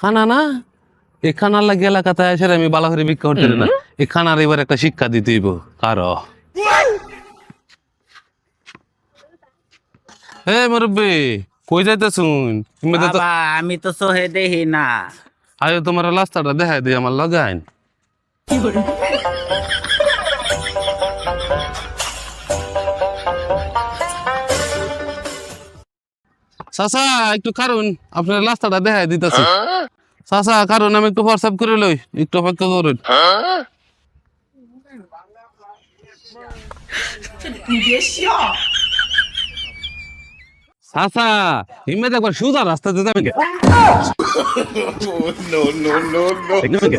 খানা না, এই খানার লাগে এলাকাতে এসে আমি বালা করে ভিক্ষা করতে না, এই খানার এবার একটা শিক্ষা দিতে হইব কারো। হে মুরব্বী, কই যাইতেছুন? তুমি তো বাবা আমি তো সহে দেখি না। আয়ো তোমার রাস্তাটা দেখাই দিই আমার লাগাইন। চাচা একটু কারণ আপনার রাস্তাটা দেখাই দিতেছি। চাচা কারণ আমি একটু হোয়াটসঅ্যাপ করে লই, একটু অপেক্ষা করুন। চাচা হিমেদ একবার সোজা রাস্তাতে যাবে কে? No, no, no, no. দেখবেন কে?